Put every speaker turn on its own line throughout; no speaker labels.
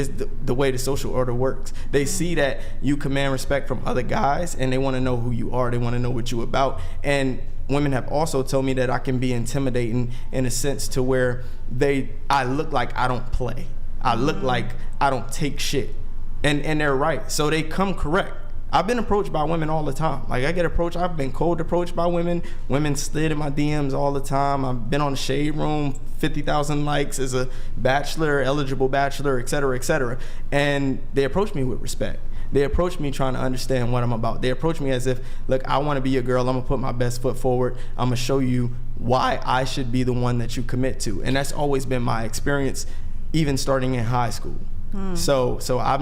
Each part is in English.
is the way the social order works. They see that you command respect from other guys, and they want to know who you are. They want to know what you're about. And women have also told me that I can be intimidating in a sense to where I look like I don't play. I look like I don't take shit. And they're right. So they come correct. I've been approached by women all the time. Like, I get approached, I've been cold approached by women. Women slid in my DMs all the time. I've been on the Shade Room, 50,000 likes as a bachelor, eligible bachelor, et cetera, and they approach me with respect. They approach me trying to understand what I'm about. They approach me as if, look, I want to be your girl. I'm gonna put my best foot forward. I'm gonna show you why I should be the one that you commit to. And that's always been my experience, even starting in high school. So I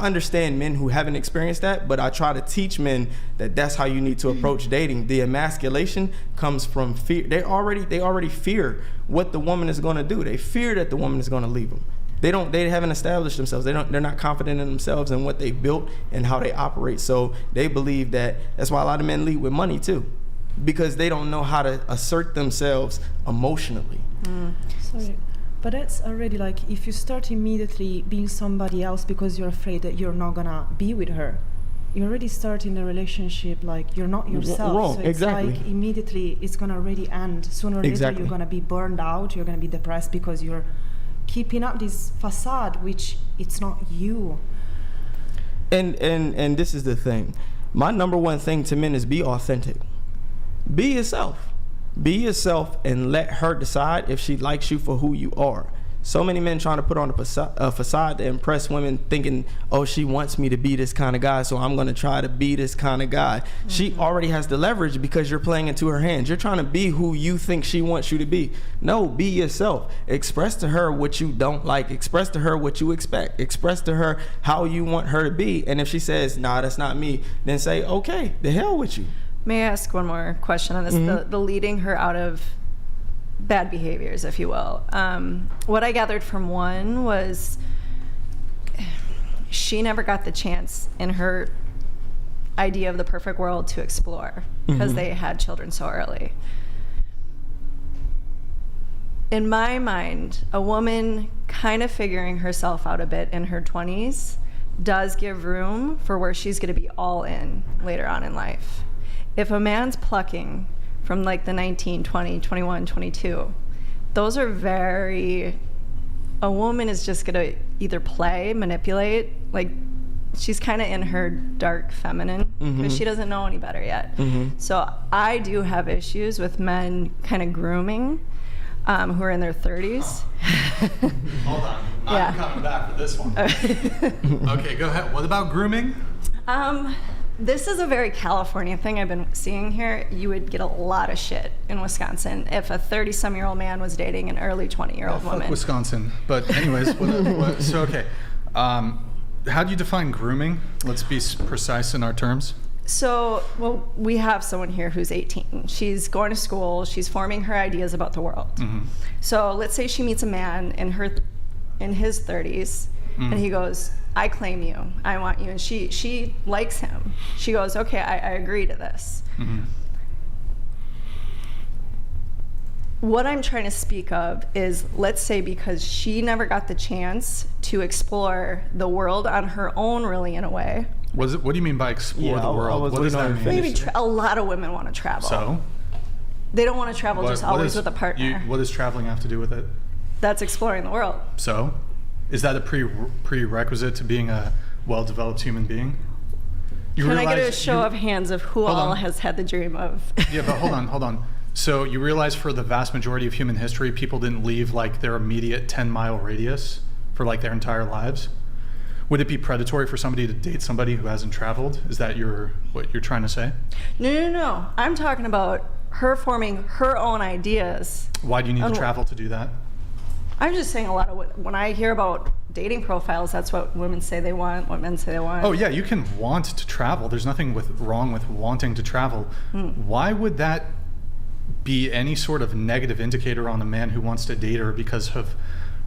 understand men who haven't experienced that, but I try to teach men that that's how you need to approach dating. The emasculation comes from fear. They already fear what the woman is going to do. They fear that the woman is going to leave them. They haven't established themselves. They're not confident in themselves and what they built and how they operate. So they believe that's why a lot of men lead with money too, because they don't know how to assert themselves emotionally.
Sorry. But that's already like, if you start immediately being somebody else because you're afraid that you're not gonna be with her, you already start in the relationship like you're not yourself.
Wrong.
So it's
Exactly.
like immediately it's gonna already end. Sooner or later
Exactly.
you're gonna be burned out, you're gonna be depressed because you're keeping up this facade, which it's not you.
And this is the thing. My number one thing to men is be authentic. Be yourself. Be yourself and let her decide if she likes you for who you are. So many men trying to put on a facade to impress women, thinking, oh, she wants me to be this kind of guy, so I'm going to try to be this kind of guy. She already has the leverage because you're playing into her hands. You're trying to be who you think she wants you to be. No, be yourself. Express to her what you don't like. Express to her what you expect. Express to her how you want her to be. And if she says, nah, that's not me, then say, okay, the hell with you.
May I ask one more question on this? The leading her out of bad behaviors, if you will. What I gathered from one was she never got the chance in her idea of the perfect world to explore because they had children so early. In my mind, a woman kind of figuring herself out a bit in her 20s does give room for where she's going to be all in later on in life. If a man's plucking from like the 19, 20, 21, 22, those are a woman is just gonna either play, manipulate, like she's kind of in her dark feminine because she doesn't know any better yet. So I do have issues with men kind of grooming who are in their 30s.
Hold on, I'm coming back for this one. Okay, go ahead. What about grooming?
This is a very California thing I've been seeing here. You would get a lot of shit in Wisconsin if a 30-some-year-old man was dating an early 20-year-old woman.
Fuck Wisconsin. But anyways, so okay. How do you define grooming? Let's be precise in our terms.
So, well, we have someone here who's 18. She's going to school. She's forming her ideas about the world. So let's say she meets a man in his 30s, and he goes, I claim you, I want you, and she likes him. She goes, okay, I agree to this. What I'm trying to speak of is, let's say because she never got the chance to explore the world on her own really in a way.
What do you mean by explore the world? What does that mean?
Maybe a lot of women want to travel.
So?
They don't want to travel just always with a partner.
What does traveling have to do with it?
That's exploring the world.
So? Is that a prerequisite to being a well-developed human being?
Can I get a show of hands of who all has had the dream of?
Yeah, but hold on. So you realize for the vast majority of human history, people didn't leave like their immediate 10-mile radius for like their entire lives? Would it be predatory for somebody to date somebody who hasn't traveled? Is that what you're trying to say?
No. I'm talking about her forming her own ideas.
Why do you need to travel to do that?
I'm just saying when I hear about dating profiles, that's what women say they want, what men say they want.
Oh yeah, you can want to travel. There's nothing wrong with wanting to travel. Why would that be any sort of negative indicator on a man who wants to date her because of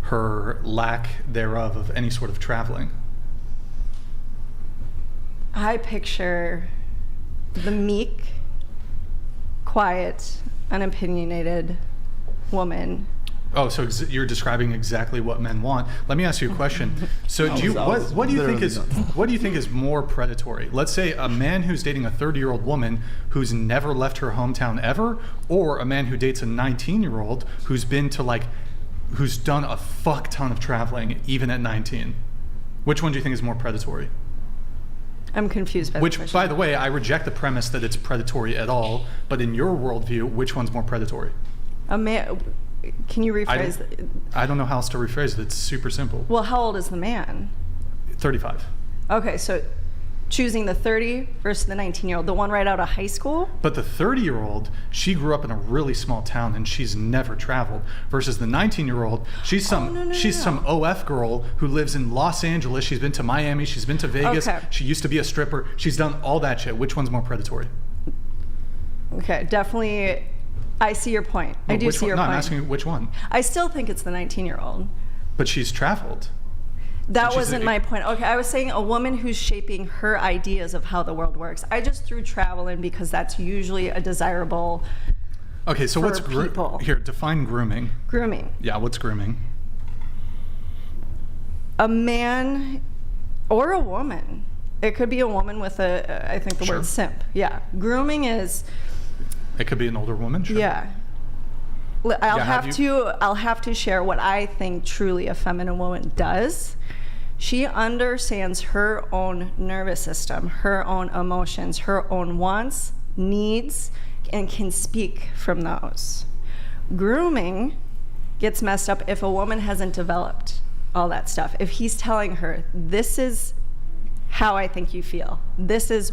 her lack thereof of any sort of traveling?
I picture the meek, quiet, unopinionated woman
Oh, so you're describing exactly what men want. Let me ask you a question. So what do you think is more predatory? Let's say a man who's dating a 30-year-old woman who's never left her hometown ever, or a man who dates a 19-year-old who's who's done a fuck ton of traveling even at 19. Which one do you think is more predatory?
I'm confused by the question.
By the way, I reject the premise that it's predatory at all, but in your worldview, which one's more predatory?
A man. Can you rephrase that?
I don't know how else to rephrase it. It's super simple.
Well, how old is the man?
35.
Okay, so choosing the 30 versus the 19-year-old, the one right out of high school?
But the 30-year-old, she grew up in a really small town and she's never traveled. Versus the 19-year-old, she's some OF girl who lives in Los Angeles. She's been to Miami. She's been to Vegas.
Okay.
She used to be a stripper. She's done all that shit. Which one's more predatory?
Okay, definitely. I see your point. I do see your point.
No, I'm asking you which one.
I still think it's the 19-year-old.
But she's traveled.
That wasn't my point. Okay, I was saying a woman who's shaping her ideas of how the world works. I just threw travel in because that's usually a desirable.
Okay, so what's here? Define grooming.
Grooming.
Yeah, what's grooming?
A man or a woman. It could be a woman with I think the word simp. Yeah, grooming is.
It could be an older woman. Sure.
Yeah. I'll have to share what I think truly a feminine woman does. She understands her own nervous system, her own emotions, her own wants, needs, and can speak from those. Grooming gets messed up if a woman hasn't developed all that stuff. If he's telling her, this is how I think you feel. This is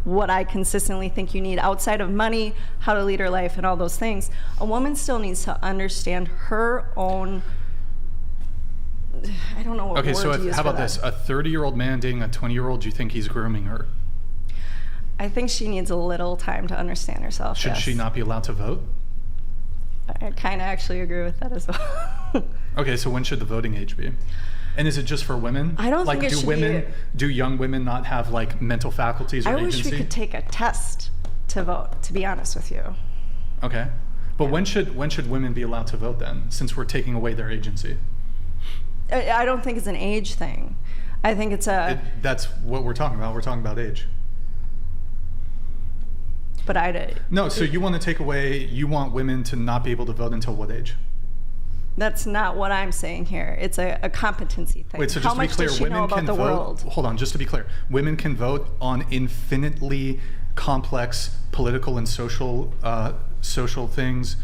what I consistently think you need outside of money, how to lead her life, and all those things. A woman still needs to understand her own. I don't know what word to use for that. Okay, so how about this? A
30-year-old man dating a 20-year-old, do you think he's grooming her?
I think she needs a little time to understand herself.
Should she not be allowed to vote?
I kind of actually agree with that as well.
Okay, so when should the voting age be? And is it just for women?
I don't think it should be.
Do young women not have mental faculties or agency?
I wish we could take a test to vote, to be honest with you.
Okay. But when should women be allowed to vote then, since we're taking away their agency?
I don't think it's an age thing. I think it's
that's what we're talking about. We're talking about age.
But
No, so you want to take away, you want women to not be able to vote until what age?
That's not what I'm saying here. It's a competency thing.
Wait, so just to be clear, women can vote. Hold on, just to be clear, women can vote on infinitely complex political and social things,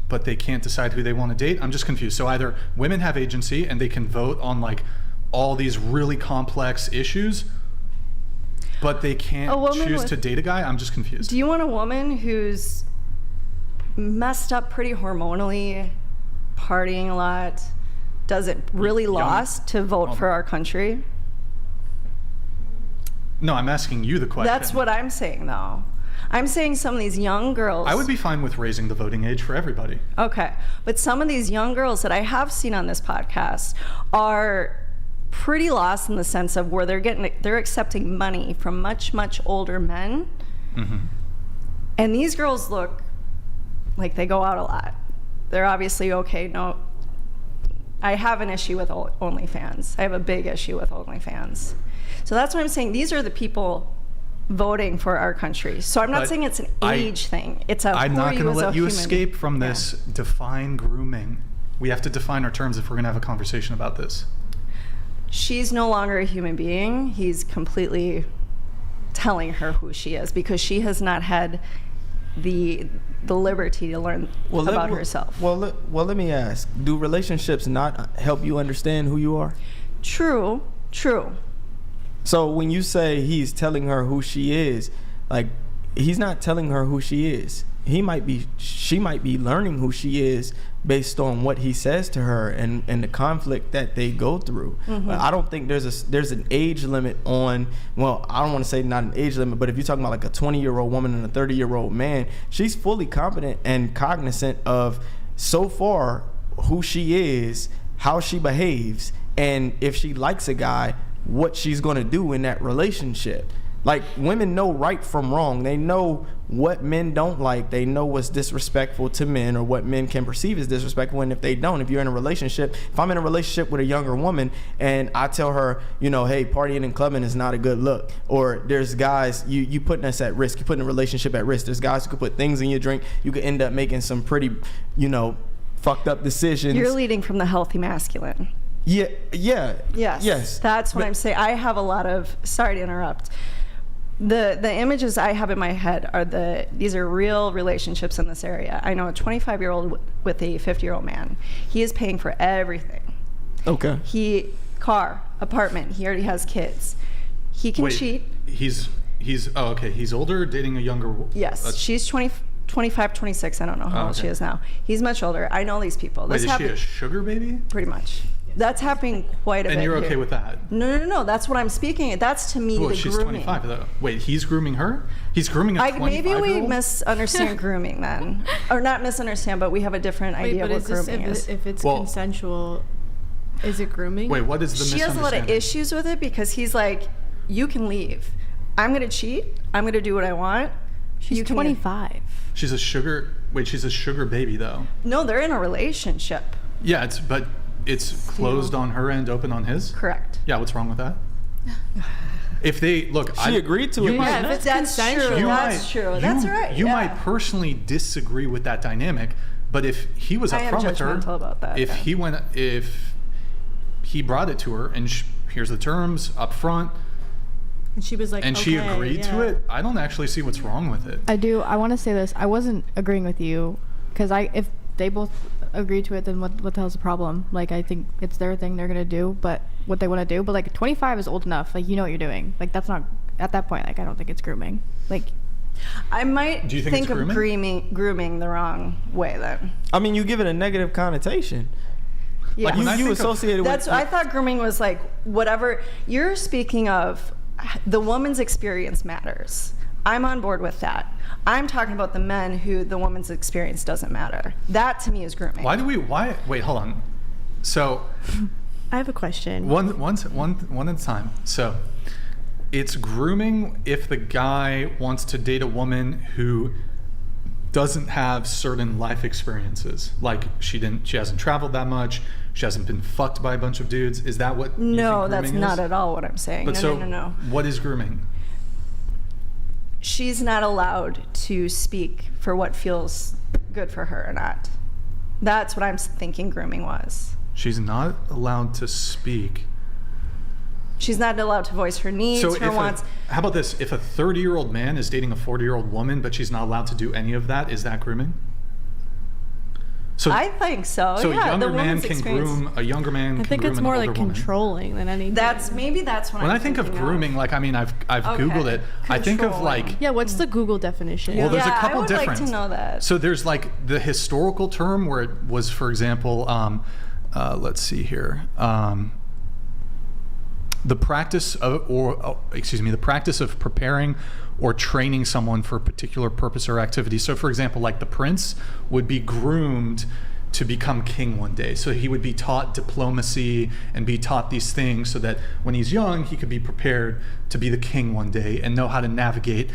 but they can't decide who they want to date. I'm just confused. So either women have agency and they can vote on all these really complex issues, but they can't choose to date a guy. I'm just confused.
Do you want a woman who's messed up pretty hormonally, partying a lot, doesn't really lost to vote for our country?
No, I'm asking you the question.
That's what I'm saying, though. I'm saying some of these young girls.
I would be fine with raising the voting age for everybody.
Okay, but some of these young girls that I have seen on this podcast are pretty lost in the sense of where they're accepting money from much older men, and these girls look like they go out a lot. They're obviously okay. No, I have an issue with OnlyFans. I have a big issue with OnlyFans. So that's what I'm saying. These are the people voting for our country. So I'm not saying it's an age thing. It's
I'm not going to let you escape from this. Define grooming. We have to define our terms if we're going to have a conversation about this.
She's no longer a human being. He's completely telling her who she is because she has not had the liberty to learn about herself.
Well, let me ask. Do relationships not help you understand who you are?
True.
So when you say he's telling her who she is, he's not telling her who she is. She might be learning who she is based on what he says to her and the conflict that they go through. But I don't think there's an age limit on, well, I don't want to say not an age limit, but if you're talking about a 20-year-old woman and a 30-year-old man, she's fully competent and cognizant of so far who she is, how she behaves, and if she likes a guy, what she's going to do in that relationship. Like, women know right from wrong. They know what men don't like. They know what's disrespectful to men or what men can perceive as disrespectful. And if they don't, if you're in a relationship, if I'm in a relationship with a younger woman and I tell her, you know, hey, partying and clubbing is not a good look, or there's guys, you putting us at risk, you putting a relationship at risk. There's guys who could put things in your drink. You could end up making some pretty, you know, fucked up decisions.
You're leading from the healthy masculine.
Yeah.
Yes. That's what I'm saying. I have a lot of, sorry to interrupt. The images I have in my head are these are real relationships in this area. I know a 25-year-old with a 50-year-old man. He is paying for everything.
Okay.
Car, apartment, he already has kids. He can cheat.
He's okay. He's older, dating a younger.
Yes, she's 25, 26. I don't know how old she is now. He's much older. I know these people.
Wait, is she a sugar baby?
Pretty much. That's happening quite a bit.
And you're okay
here.
with that?
No. That's what I'm speaking. That's to me the
she's
grooming.
25 though. Wait, he's grooming her? He's grooming a 25-year-old?
Maybe we misunderstand grooming then, or not misunderstand, but we have a different idea of what grooming is.
If it's consensual, is it grooming?
Wait, what is the
She has a lot of issues with it because he's like, you can leave. I'm gonna cheat. I'm gonna do what I want.
She's 25.
She's a sugar baby though.
No, they're in a relationship.
Yeah, but it's closed on her end, open on his?
Correct.
Yeah, what's wrong with that? If they look,
she agreed to it.
Yeah, if it's consensual.
That's true. That's right.
You might personally disagree with that dynamic, but if he was upfront with her,
about that,
if he brought it to her and here's the terms up front,
and she was like,
and she agreed to it, I don't actually see what's wrong with it.
I want to say this. I wasn't agreeing with you because if they both agree to it, then what the hell's the problem? Like, I think it's their thing, they're gonna do but what they want to do, but like 25 is old enough, like, you know what you're doing. Like, that's not, at that point, like, I don't think it's grooming. Like,
I might
do you think
of grooming the wrong way then.
I mean, you give it a negative connotation.
Yeah,
like you associated with.
I thought grooming was like whatever you're speaking of. The woman's experience matters. I'm on board with that. I'm talking about the men who the woman's experience doesn't matter. That to me is grooming.
Wait, hold on. So
I have a question.
One at a time. So it's grooming if the guy wants to date a woman who doesn't have certain life experiences. Like she hasn't traveled that much. She hasn't been fucked by a bunch of dudes. Is that what you think grooming
that's
is?
not at all what I'm saying.
But
no.
What is grooming?
She's not allowed to speak for what feels good for her or not. That's what I'm thinking grooming was.
She's not allowed to speak.
She's not allowed to voice her needs, her wants.
How about this? If a 30-year-old man is dating a 40-year-old woman, but she's not allowed to do any of that, is that grooming? So
I think so.
So
yeah,
a younger man can groom a younger man.
I think it's more like controlling than anything.
That's what.
When I think of grooming, like, I mean, I've Googled it. I think of like.
Yeah, what's the Google definition?
Well, there's a couple different.
I would like to know that.
So there's like the historical term where it was, for example, let's see here. The practice of preparing or training someone for a particular purpose or activity. So, for example, like the prince would be groomed to become king one day. So he would be taught diplomacy and be taught these things so that when he's young, he could be prepared to be the king one day and know how to navigate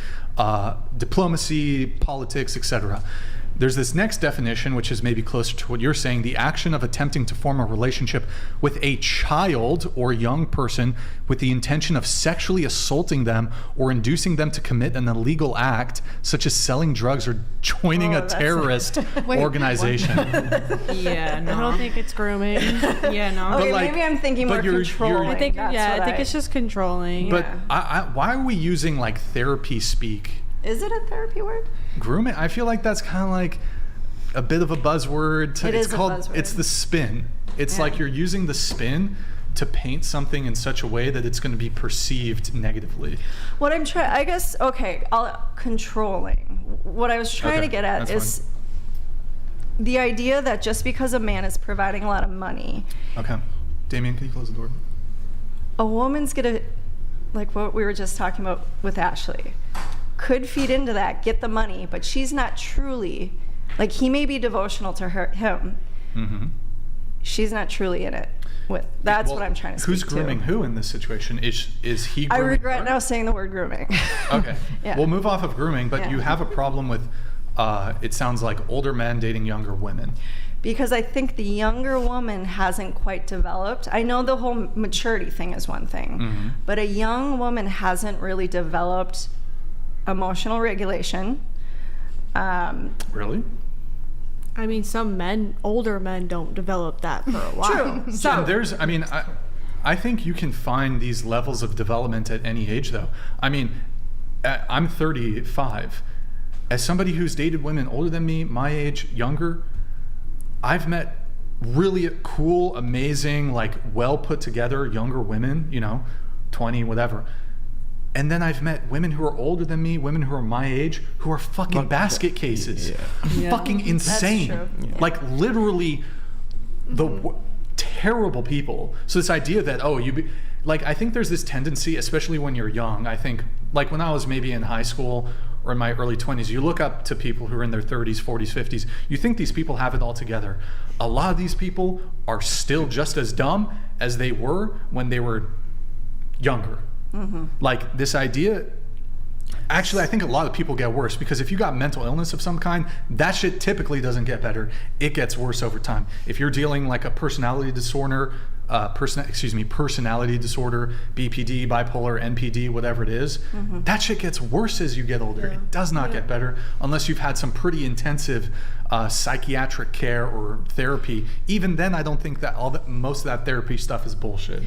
diplomacy, politics, etc. There's this next definition, which is maybe closer to what you're saying, the action of attempting to form a relationship with a child or young person with the intention of sexually assaulting them or inducing them to commit an illegal act, such as selling drugs or joining a terrorist organization.
Yeah, no. I don't think it's grooming. Yeah, no.
Okay, maybe I'm thinking more controlling.
I think it's just controlling.
But why are we using like therapy speak?
Is it a therapy word?
Grooming? I feel like that's kind of like a bit of a buzzword. It's called. A buzzword. It's the spin. It's like you're using the spin to paint something in such a way that it's going to be perceived negatively.
What I'm trying, I guess, controlling. What I was trying to get at is the idea that just because a man is providing a lot of money.
Okay. Damien, can you close the door?
A woman's gonna, like what we were just talking about with Ashley, could feed into that, get the money, but she's not truly, like he may be devotional to him. Mm-hmm. She's not truly in it. That's
Well,
what I'm trying to speak
who's grooming
to.
who in this situation? Is he
I
grooming
regret
her?
now saying the word grooming.
Okay.
Yeah.
We'll move off of grooming, but
Yeah.
you have a problem with, it sounds like older men dating younger women.
Because I think the younger woman hasn't quite developed. I know the whole maturity thing is one thing,
Mhm.
but a young woman hasn't really developed emotional regulation.
Really?
I mean, some men, older men, don't develop that for a while.
True. So
And there's, I mean, I think you can find these levels of development at any age, though. I mean, I'm 35. As somebody who's dated women older than me, my age, younger, I've met really cool, amazing, like well put together younger women, 20, whatever. And then I've met women who are older than me, women who are my age, who are fucking basket cases.
Yeah.
Fucking insane.
true.
Yeah.
Like literally terrible people. So this idea that, I think there's this tendency, especially when you're young, I think, like when I was maybe in high school or in my early 20s, you look up to people who are in their 30s, 40s, 50s. You think these people have it all together. A lot of these people are still just as dumb as they were when they were younger.
Mm-hmm.
Like this idea, actually, I think a lot of people get worse because if you got mental illness of some kind, that shit typically doesn't get better. It gets worse over time. If you're dealing like a personality disorder, personality disorder, BPD, bipolar, NPD, whatever it is, that shit gets worse as you get older.
Yeah.
It does not get better unless you've had some pretty intensive psychiatric care or therapy. Even then, I don't think that most of that therapy stuff is bullshit.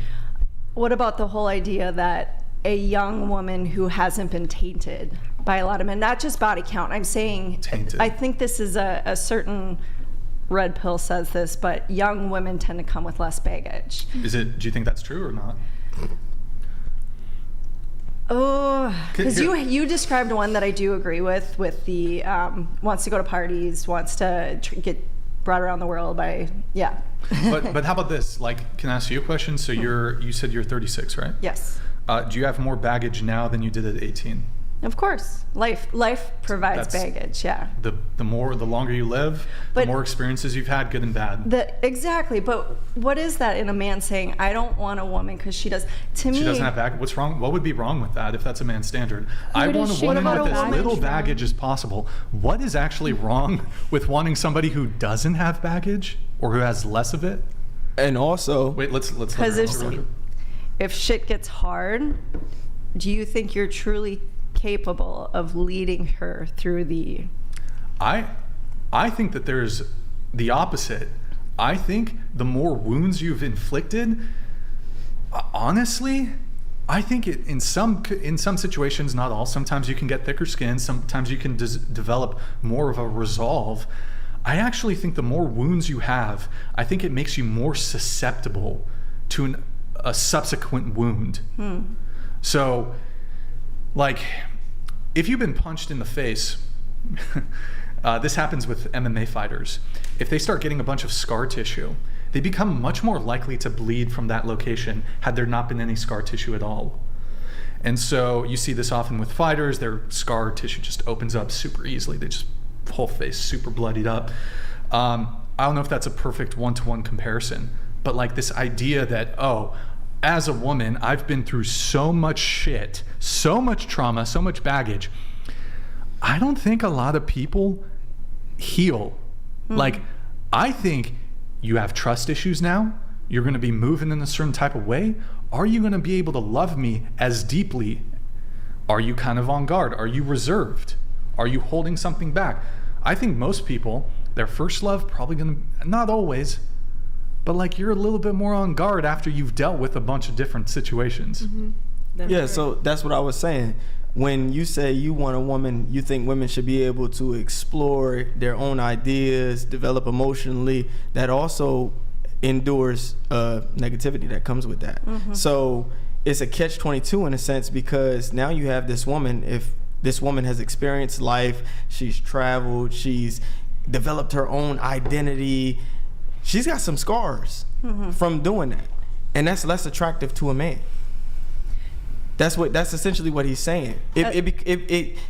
what about the whole idea that a young woman who hasn't been tainted by a lot of men, not just body count, I'm saying,
Tainted.
I think this is a certain red pill says this, but young women tend to come with less baggage.
Do you think that's true or not?
Oh, because
Here-
you described one that I do agree with the wants to go to parties, wants to get brought around the world by, yeah.
But how about this? Like, can I ask you a question? So you said you're 36, right?
Yes,
Do you have more baggage now than you did at 18?
of course. Life provides
That's-
baggage, yeah.
The longer you live, the
But-
more experiences you've had, good and bad.
Exactly, but what is that in a man saying, I don't want a woman because she does? To me,
She doesn't have baggage. What's wrong? What would be wrong with that if that's a man's standard? I
does
want a
she
woman
have
with as
baggage
little
from?
baggage as possible. What is actually wrong with wanting somebody who doesn't have baggage or who has less of it?
And also,
Wait, let's.
Because if shit gets hard, do you think you're truly capable of leading her through the?
I think that there's the opposite. I think the more wounds you've inflicted, honestly, I think in some situations, not all. Sometimes you can get thicker skin. Sometimes you can develop more of a resolve. I actually think the more wounds you have, I think it makes you more susceptible to a subsequent wound. So, like, if you've been punched in the face, this happens with MMA fighters. If they start getting a bunch of scar tissue, they become much more likely to bleed from that location had there not been any scar tissue at all. And so you see this often with fighters. Their scar tissue just opens up super easily. They just whole face super bloodied up. I don't know if that's a perfect one-to-one comparison, but like this idea that, as a woman, I've been through so much shit, so much trauma, so much baggage. I don't think a lot of people heal. Like, I think you have trust issues now. You're going to be moving in a certain type of way. Are you going to be able to love me as deeply? Are you kind of on guard? Are you reserved? Are you holding something back? I think most people, their first love, probably going to, not always, but like you're a little bit more on guard after you've dealt with a bunch of different situations.
yeah, so that's what I was saying. When you say you want a woman, you think women should be able to explore their own ideas, develop emotionally, that also endures negativity that comes with that. So it's a catch-22 in a sense, because now you have this woman, if this woman has experienced life, she's traveled, she's developed her own identity, she's got some scars from doing that, and that's less attractive to a man. That's essentially what he's saying.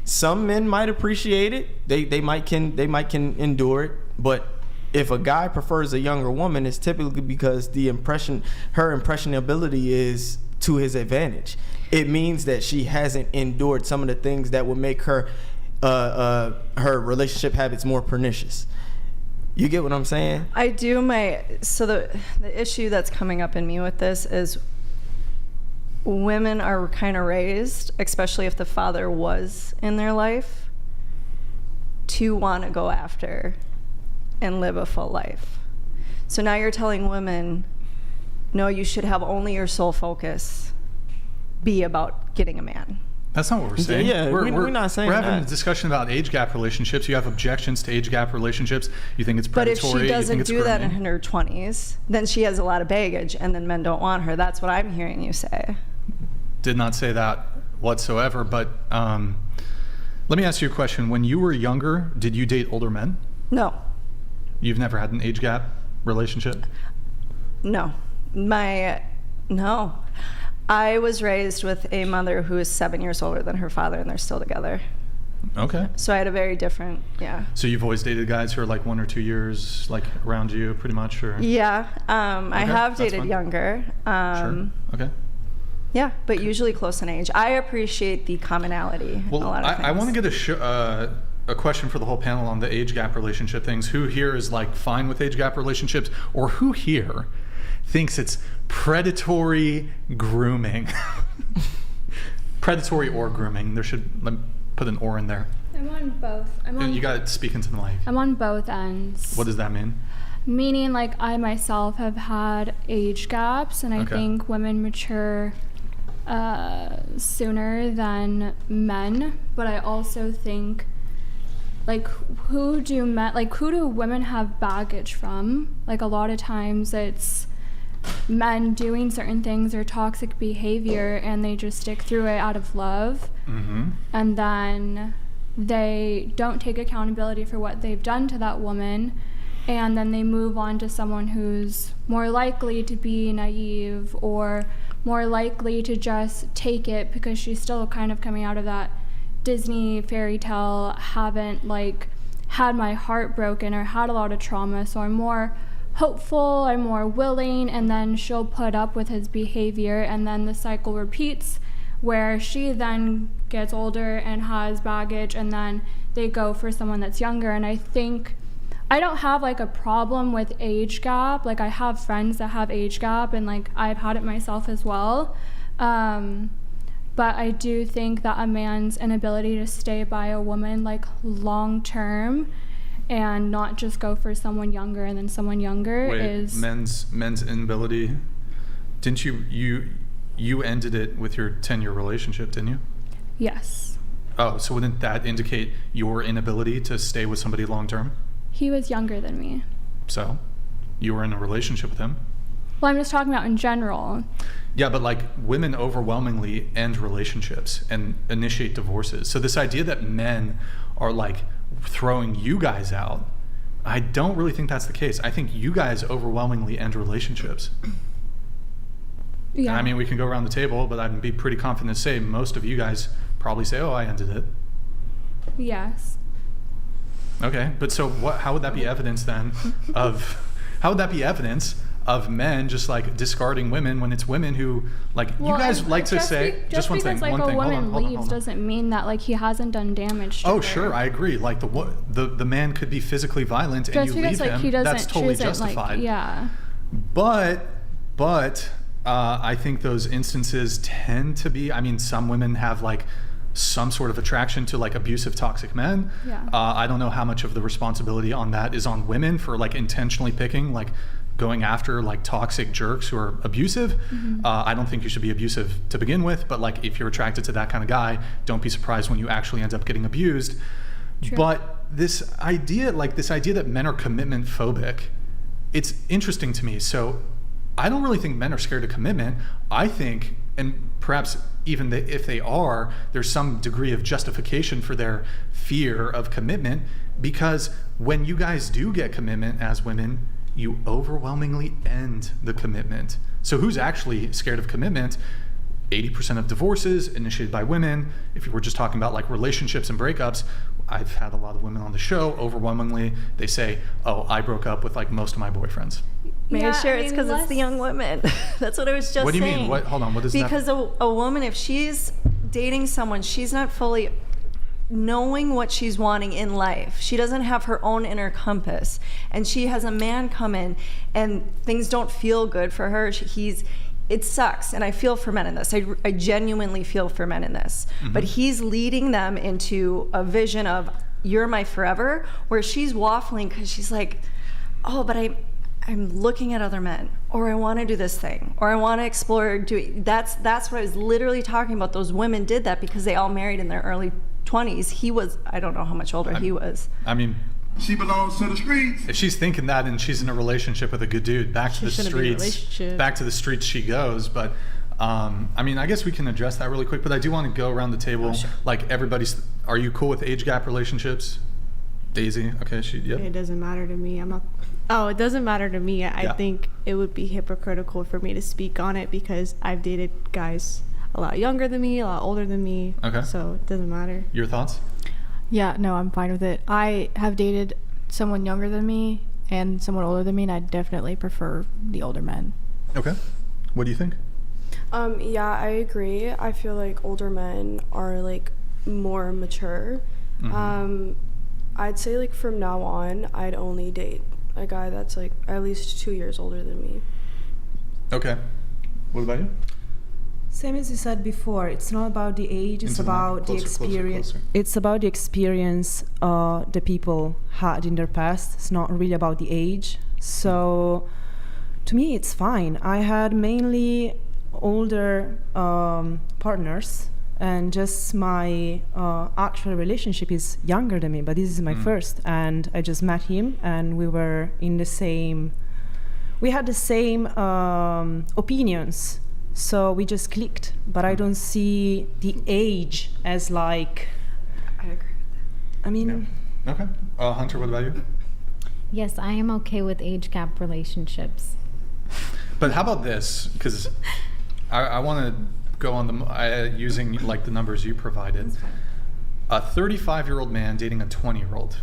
Some men might appreciate it, they might can endure it, but if a guy prefers a younger woman, it's typically because her impressionability is to his advantage. It means that she hasn't endured some of the things that would make her relationship habits more pernicious. You get what I'm saying?
I do. So the issue that's coming up in me with this is women are kind of raised, especially if the father was in their life, to want to go after and live a full life. So now you're telling women, no, you should have only your sole focus be about getting a man.
That's not what we're saying.
Yeah, we're not saying
We're having
that.
a discussion about age gap relationships. You have objections to age gap relationships. You think it's
But if
predatory.
she
you think
doesn't
it's
do that
grooming.
in her 20s, then she has a lot of baggage, and then men don't want her. That's what I'm hearing you say.
Did not say that whatsoever. But let me ask you a question. When you were younger, did you date older men?
No.
You've never had an age gap relationship?
No. No. I was raised with a mother who is 7 years older than her father, and they're still together.
Okay.
So I had a very different, yeah.
So you've always dated guys who are like 1 or 2 years like around you pretty much, or?
Yeah. I have
that's
dated
fine.
younger.
Sure. Okay.
Yeah, but usually close in age. I appreciate the commonality.
Well,
in a lot of
I want to
things.
get a question for the whole panel on the age gap relationship things. Who here is like fine with age gap relationships, or who here thinks it's predatory grooming? Predatory or grooming. Let me put an or in there.
I'm on both.
You got to speak into the mic.
I'm on both ends.
What does that mean?
Meaning, like, I myself have had age gaps, and I
Okay.
think women mature sooner than men. But I also think, like, who do women have baggage from? Like, a lot of times it's men doing certain things or toxic behavior, and they just stick through it out of love.
Mm-hmm.
And then they don't take accountability for what they've done to that woman, and then they move on to someone who's more likely to be naive or more likely to just take it because she's still kind of coming out of that Disney fairy tale, haven't like had my heart broken or had a lot of trauma, so I'm more hopeful, I'm more willing, and then she'll put up with his behavior, and then the cycle repeats where she then gets older and has baggage, and then they go for someone that's younger. And I think I don't have like a problem with age gap. Like, I have friends that have age gap, and like I've had it myself as well. But I do think that a man's inability to stay by a woman like long term and not just go for someone younger and then someone younger is
men's inability. Didn't you ended it with your 10-year relationship, didn't you?
Yes.
Oh, so wouldn't that indicate your inability to stay with somebody long term?
He was younger than me.
So you were in a relationship with him?
Well, I'm just talking about in general.
Yeah, but like women overwhelmingly end relationships and initiate divorces. So this idea that men are like throwing you guys out, I don't really think that's the case. I think you guys overwhelmingly end relationships.
Yeah.
I mean, we can go around the table, but I'd be pretty confident to say most of you guys probably say, oh, I ended it.
Yes.
Okay, but so how would that be evidence then of men just like discarding women when it's women who like
Well,
you guys
and
like to
just
say just one thing.
because like
One
a
thing.
woman
Hold on.
leaves doesn't mean that like he hasn't done damage to
Oh
her.
sure, I agree. Like the man could be physically violent and
Just
you
because
leave
like
him.
he doesn't,
That's totally
she doesn't,
justified.
Like, yeah.
But I think those instances tend to be. I mean, some women have like some sort of attraction to like abusive, toxic men.
Yeah.
I don't know how much of the responsibility on that is on women for like intentionally picking, like going after like toxic jerks who are abusive.
Mm-hmm.
I don't think you should be abusive to begin with, but like if you're attracted to that kind of guy, don't be surprised when you actually end up getting abused.
True.
But this idea that men are commitment phobic, it's interesting to me. So I don't really think men are scared of commitment. I think, and perhaps even if they are, there's some degree of justification for their fear of commitment, because when you guys do get commitment as women, you overwhelmingly end the commitment. So who's actually scared of commitment? 80% of divorces initiated by women. If you were just talking about like relationships and breakups, I've had a lot of women on the show. Overwhelmingly, they say, "Oh, I broke up with like most of my boyfriends."
May I
Yeah,
share?
I
It's
mean,
because it's the young women. That's what I was just
What do you
saying.
mean? What? Hold on. What is that?
Because a woman, if she's dating someone, she's not fully knowing what she's wanting in life. She doesn't have her own inner compass. And she has a man come in and things don't feel good for her. It sucks. And I feel for men in this. I genuinely feel for men in this. But he's leading them into a vision of, you're my forever, where she's waffling because she's like, oh, but I'm looking at other men, or I want to do this thing, or I want to explore doing. That's what I was literally talking about. Those women did that because they all married in their early 20s. He was, I don't know how much older he was.
I mean,
she belongs to the streets.
if she's thinking that and she's in a relationship with a good dude, back to the
shouldn't be in a
streets.
relationship.
Back to the streets she goes. But I mean, I guess we can address that really quick. But I do want to go around the table. Like everybody's. Are you cool with age gap relationships? Daisy, okay, yep.
It doesn't matter to me. It doesn't matter to me. I
Yeah.
think it would be hypocritical for me to speak on it because I've dated guys a lot younger than me, a lot older than me.
Okay.
So it doesn't matter.
Your thoughts?
Yeah, no, I'm fine with it. I have dated someone younger than me and someone older than me, and I definitely prefer the older men.
Okay. What do you think?
Yeah, I agree. I feel like older men are like more mature. I'd say like from now on, I'd only date a guy that's like at least 2 years older than me.
Okay. What about you?
Same as you said before, it's not about the age, it's
Into the mic.
about the
Closer, closer,
experience.
closer.
It's about the experience the people had in their past. It's not really about the age. So to me, it's fine. I had mainly older partners, and just my actual relationship is younger than me, but this is my first. And I just met him, and we were in the same, we had the same opinions. So we just clicked, but I don't see the age as like,
I agree with that.
I mean,
Yeah. Okay. Hunter, what about you?
Yes, I am okay with age gap relationships.
But how about this? Because I want to go on the using like the numbers you provided. A 35-year-old man dating a 20-year-old.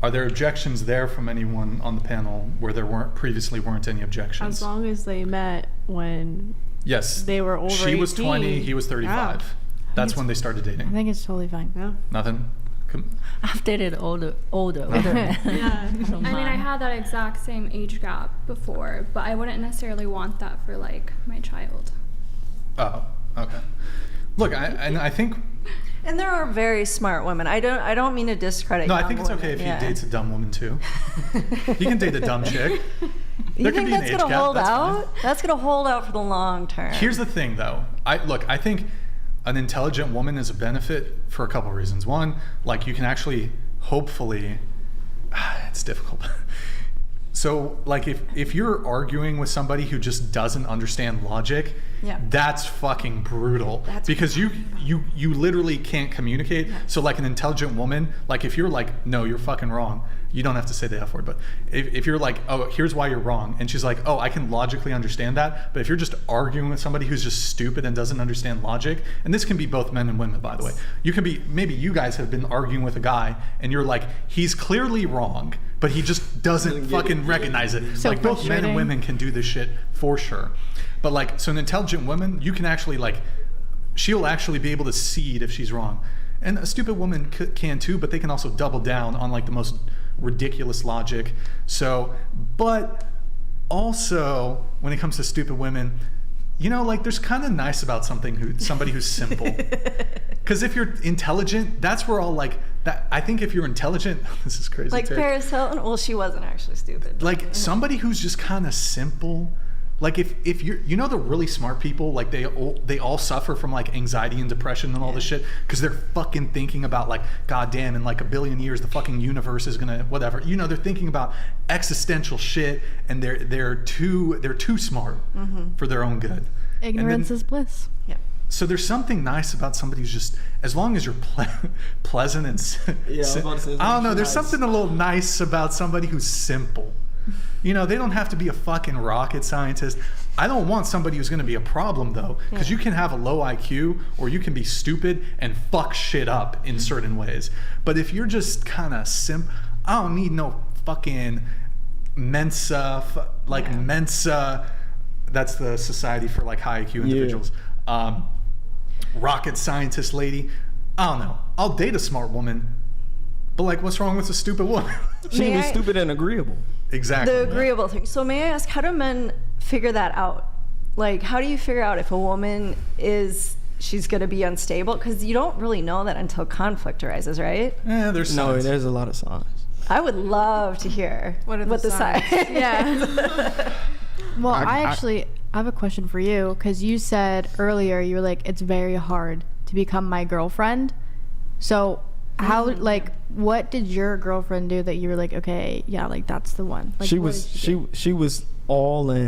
Are there objections there from anyone on the panel where there weren't any objections?
As long as they met when
Yes.
they were over
She was
18.
20, he was 35.
Yeah.
That's when they started
I
dating.
think it's totally fine.
Yeah.
Nothing?
I've dated older
Okay.
Yeah.
I mean, I had that exact same age gap before, but I wouldn't necessarily want that for like my child.
Oh, okay. Look, I think
And there are very smart women. I don't mean to discredit.
no, I
young
think it's
women.
okay if
Yeah.
he dates a dumb woman too. He can date a dumb chick.
You
There could
think
be an
that's
age
gonna
gap,
hold
that's fine.
out? That's gonna hold out for the long term.
Here's the thing, though. I think an intelligent woman is a benefit for a couple reasons. One, like you can actually, hopefully, it's difficult. So, like, if you're arguing with somebody who just doesn't understand logic,
Yeah.
that's fucking brutal.
That's
because you literally can't communicate.
Yeah.
So, like, an intelligent woman, like, if you're like, no, you're fucking wrong. You don't have to say the F word, but if you're like, oh, here's why you're wrong, and she's like, oh, I can logically understand that, but if you're just arguing with somebody who's just stupid and doesn't understand logic, and this can be both men and women, by the way, you can be, maybe you guys have been arguing with a guy, and you're like, he's clearly wrong, but he just doesn't fucking recognize it.
So
like, both men and
frustrating.
women can do this shit for sure. But like, so an intelligent woman, you can actually like, she'll actually be able to seed if she's wrong. And a stupid woman can too, but they can also double down on like the most ridiculous logic. So, but also when it comes to stupid women, you know, like there's kind of nice about somebody who's simple. Because if you're intelligent, that's where all like that. I think if you're intelligent, this is crazy.
Like
Terry.
Paris Hilton. Well, she wasn't actually stupid.
Like somebody who's just kind of simple. Like if you're, you know, the really smart people, like they all suffer from like anxiety and depression and all this shit because they're fucking thinking about like, goddamn, in like a billion years the fucking universe is gonna whatever. You know, they're thinking about existential shit and they're too smart for their own good.
Ignorance is bliss.
Yeah.
So there's something nice about somebody who's just, as long as you're pleasant and
Yeah, I was about to say,
I don't know, there's
nice.
something a little nice about somebody who's simple. You know, they don't have to be a fucking rocket scientist. I don't want somebody who's going to be a problem though, because you can have a low IQ or you can be stupid and fuck shit up in certain ways. But if you're just kind of I don't need no fucking Mensa, Mensa. That's the Society for like high IQ individuals. Rocket scientist lady. I don't know. I'll date a smart woman, but like, what's wrong with a stupid woman?
She can be stupid and agreeable.
Exactly.
The agreeable thing. So may I ask, how do men figure that out? Like, how do you figure out if a woman she's going to be unstable? Because you don't really know that until conflict arises, right?
There's signs.
No, there's a lot of signs.
I would love to hear what the signs.
Yeah. Well, I have a question for you, because you said earlier, you were like, it's very hard to become my girlfriend. So how, like, what did your girlfriend do that you were like, okay, yeah, like that's the one? Like,
she was all in.